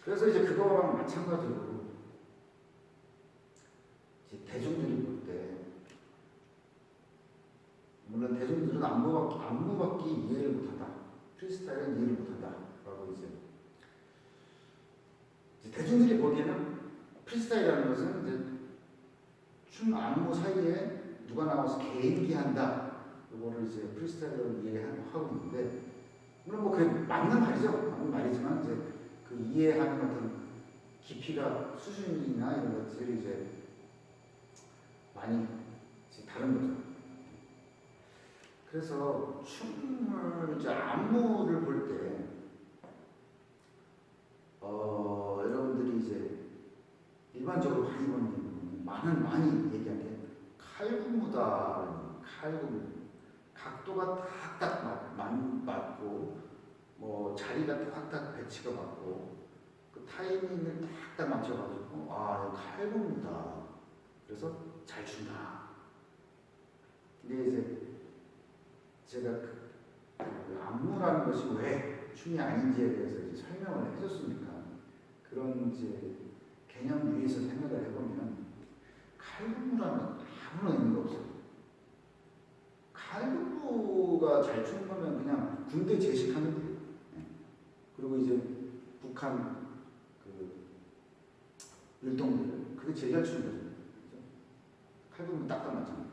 그래서 이제 그거랑 마찬가지로 이제 대중들이 볼 때, 물론 대중들은 안무밖에 이해를 못한다. 프리스타일은 이해를 못한다라고 이제 대중들이 보기에는 프리스타일이라는 것은 이제 춤 안무 사이에 누가 나와서 개인기 한다. 이거를 이제 프리스타일로 이해하고 있는데, 물론 뭐 그게 맞는 말이죠. 맞는 말이지만 이제 그 이해하는 어떤 깊이가 수준이나 이런 것들이 이제 많이 이제 다른 거죠. 그래서 춤을 이제 안무를 볼 때 여러분들이 이제 일반적으로 많이 얘기하는 게 칼군무다. 칼군무. 각도가 탁탁 맞고, 뭐 자리가 탁탁 배치가 맞고, 그 타이밍을 탁탁 맞춰가지고, 아, 칼군무다. 그래서 잘 춘다. 근데 이제 제가 그 안무라는 것이 왜 춤이 아닌지에 대해서 이제 설명을 해줬으니까, 그런 이제 개념 위에서 생각을 해보면 칼군무라는 아무런 의미가 없어요. 칼군무가 잘 추는 거면 그냥 군대 제식하면 돼요. 그리고 이제 북한 그 율동들, 그게 제일 잘 추는 거죠. 칼군무 딱딱 맞잖아요.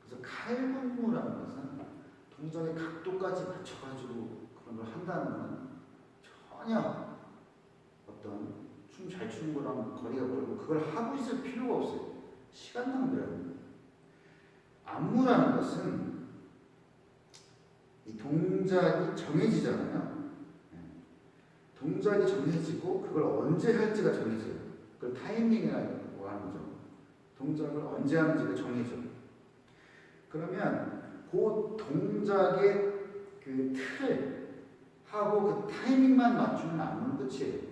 그래서 칼군무라는 것은 동작의 각도까지 맞춰가지고 그런 걸 한다는 건 전혀 어떤 춤 잘 추는 거랑 거리가 멀고, 그걸 하고 있을 필요가 없어요. 시간 낭비라는. 안무라는 것은 이 동작이 정해지잖아요. 동작이 정해지고 그걸 언제 할지가 정해져요. 그걸 타이밍이라고 하는 거죠. 동작을 언제 하는지가 정해져. 그러면 그 동작의 그 틀하고 그 타이밍만 맞추면 안무는 끝이에요.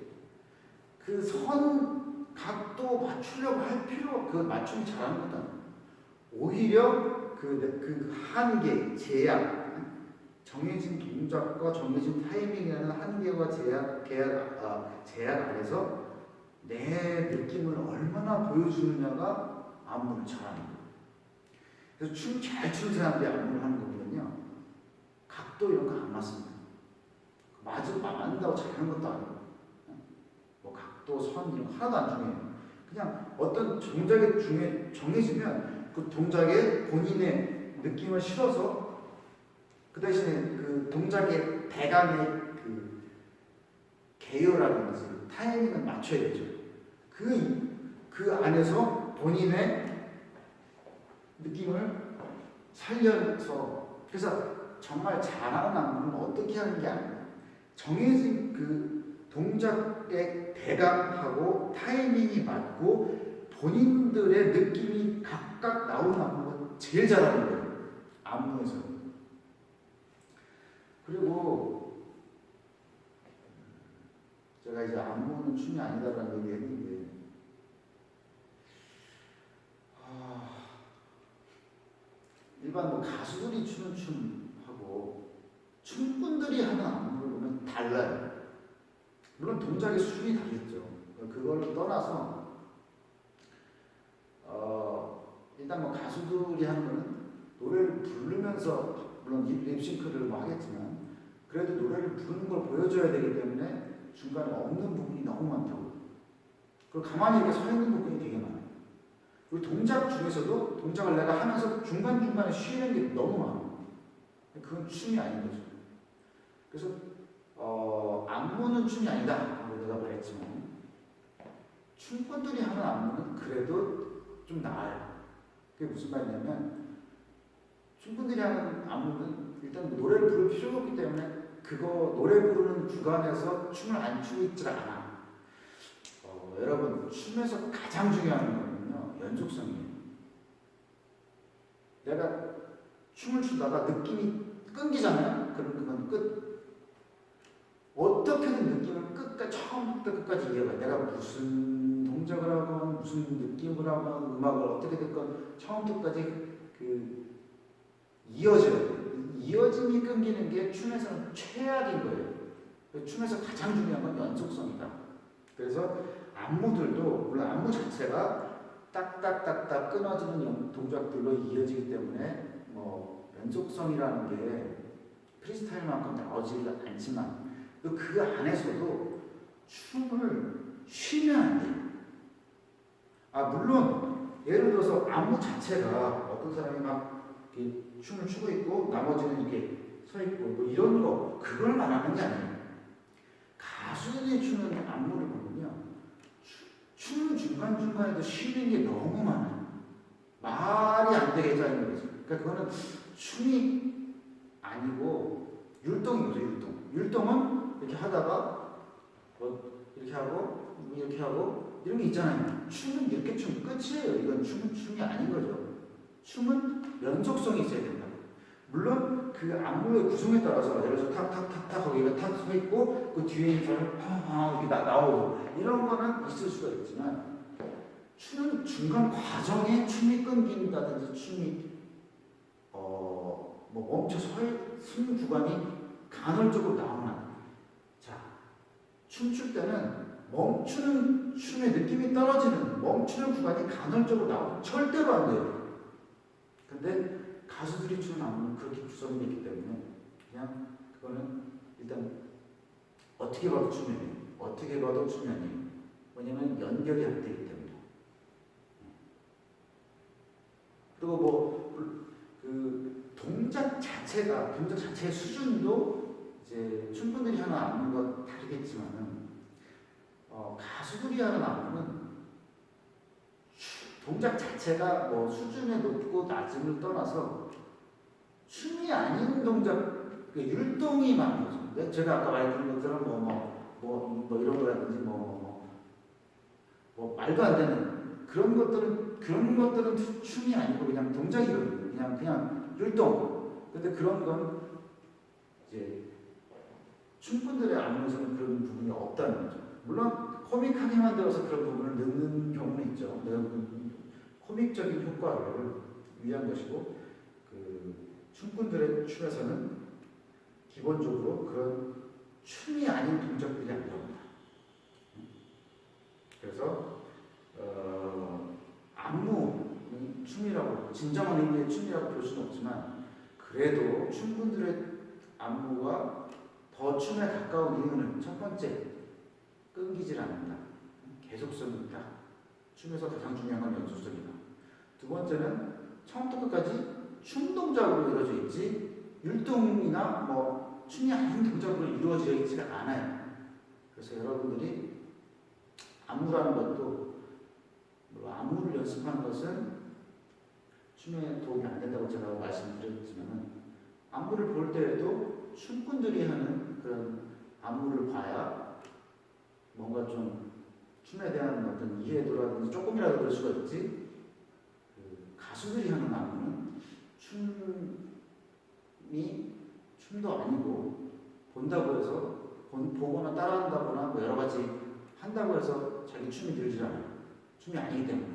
그 선 각도 맞추려고 할 필요, 그 맞춤이 잘하는 것도 아니에요. 오히려 그 한계, 제약, 정해진 동작과 정해진 타이밍이라는 한계와 제약 안에서 내 느낌을 얼마나 보여주느냐가 안무를 잘하는 거예요. 그래서 춤 잘 추는 사람들이 안무를 하는 거 보면요, 각도 이런 거 안 맞습니다. 맞는다고 잘하는 것도 아니고, 뭐 각도, 선 이런 거 하나도 안 중요해요. 그냥 어떤 동작이 정해지면 그 동작에 본인의 느낌을 실어서 그 대신에 그 동작의 대강의 그 계열이라든지 타이밍을 맞춰야 되죠. 그 안에서 본인의 느낌을 살려서, 그래서 정말 잘하는 안무는 어떻게 하는 게 아니에요. 정해진 그 동작의 대강하고 타이밍이 맞고 본인들의 느낌이 각각 나오는 안무가 제일 잘하는 거예요. 안무에서. 그리고 제가 이제 안무는 춤이 아니다라는 얘기 했는데, 일반 뭐 가수들이 추는 춤하고 춤꾼들이 하는 안무를 보면 달라요. 물론 동작의 수준이 다르겠죠. 그걸 떠나서 일단 뭐 가수들이 하는 거는 노래를 부르면서, 물론 립싱크를 뭐 하겠지만 그래도 노래를 부르는 걸 보여줘야 되기 때문에 중간에 없는 부분이 너무 많다고. 그리고 가만히 이렇게 서 있는 부분이 되게 많아요. 그리고 동작 중에서도 동작을 내가 하면서 중간중간에 쉬는 게 너무 많아요. 그건 춤이 아닌 거죠. 그래서 안무는 춤이 아니다 라고 내가 말했지만, 춤꾼들이 하는 안무는 그래도 좀 나아요. 그게 무슨 말이냐면, 춤꾼들이 하는 안무는 일단 노래를 부를 필요가 없기 때문에 그거 노래 부르는 구간에서 춤을 안 추고 있지 않아. 여러분, 춤에서 가장 중요한 거는요, 연속성이에요. 내가 춤을 추다가 느낌이 끊기잖아요. 그럼 그건 끝. 어떻게든 느낌을 처음부터 끝까지 이어가요. 내가 무슨 동작을 하건 무슨 느낌을 하건 음악을 어떻게 듣건 처음부터 끝까지 이어져요. 이어짐이 끊기는 게 춤에서는 최악인 거예요. 그 춤에서 가장 중요한 건 연속성이다. 그래서 안무들도 물론 안무 자체가 딱딱딱딱 끊어지는 동작들로 이어지기 때문에 뭐 연속성이라는 게 프리스타일만큼 나오지가 않지만 또 그 안에서도 춤을 쉬면 안 돼요. 물론 예를 들어서 안무 자체가 어떤 사람이 막 이렇게 춤을 추고 있고 나머지는 이렇게 서 있고 뭐 이런 거 그걸 말하는 게 아니에요. 가수들이 추는 안무를 보면요, 춤 중간 중간에도 쉬는 게 너무 많아요. 말이 안 되게 짜는 거죠. 그러니까 그거는 춤이 아니고 율동이죠, 율동. 율동은 이렇게 하다가 뭐 이렇게 하고 이렇게 하고 이런 게 있잖아요. 춤은 이렇게 춤 끝이에요. 이건 춤은 춤이 아닌 거죠. 춤은 연속성이 있어야 된다. 물론 그 안무의 구성에 따라서 예를 들어서 탁탁탁탁 거기가 탁 서 있고 그 뒤에 있는 사람이 이렇게 나오고 이런 거는 있을 수가 있지만 추는 중간 과정에 춤이 끊긴다든지 춤이 뭐 멈춰 서는 구간이 간헐적으로 나오나. 자, 춤출 때는 멈추는 춤의 느낌이 떨어지는 멈추는 구간이 간헐적으로 나오면 절대로 안 돼요. 근데 가수들이 추는 안무는 그렇게 구성이 됐기 때문에 그냥 그거는 일단 어떻게 봐도 춤이 아니에요. 어떻게 봐도 춤이 아니에요. 왜냐면 연결이 안 되기 때문에. 그리고 뭐 그 동작 자체의 수준도 이제 춤분들이 하는 안무가 다르겠지만은 가수들이 하는 안무는 동작 자체가 뭐 수준에 높고 낮음을 떠나서 춤이 아닌 동작, 그 율동이 많은 거죠. 제가 아까 말했던 것들은 뭐 이런 거라든지 뭐 말도 안 되는 그런 것들은 춤이 아니고 그냥 동작이거든요. 그냥 율동. 근데 그런 건 이제 춤꾼들의 안무에서는 그런 부분이 없다는 거죠. 물론 코믹하게 만들어서 그런 부분을 넣는 경우는 있죠. 코믹적인 효과를 위한 것이고 그 춤꾼들의 춤에서는 기본적으로 그런 춤이 아닌 동작들이 안 나옵니다. 그래서 안무는 춤이라고 진정한 의미의 춤이라고 볼 수는 없지만 그래도 춤꾼들의 안무가 더 춤에 가까운 이유는 첫 번째 끊기질 않는다. 계속성이 있다. 춤에서 가장 중요한 건 연속성이다. 두 번째는 처음부터 끝까지 춤 동작으로 이루어져 있지 율동이나 뭐 춤이 아닌 동작으로 이루어져 있지가 않아요. 그래서 여러분들이 안무라는 것도 안무를 연습하는 것은 춤에 도움이 안 된다고 제가 말씀드렸지만 안무를 볼 때에도 춤꾼들이 하는 그런 안무를 봐야 뭔가 좀 춤에 대한 어떤 이해도라든지 조금이라도 그럴 수가 있지. 가수들이 하는 안무는 춤도 아니고 본다고 해서 보거나 따라한다거나 뭐 여러 가지 한다고 해서 자기 춤이 늘지 않아요. 춤이 아니기 때문에.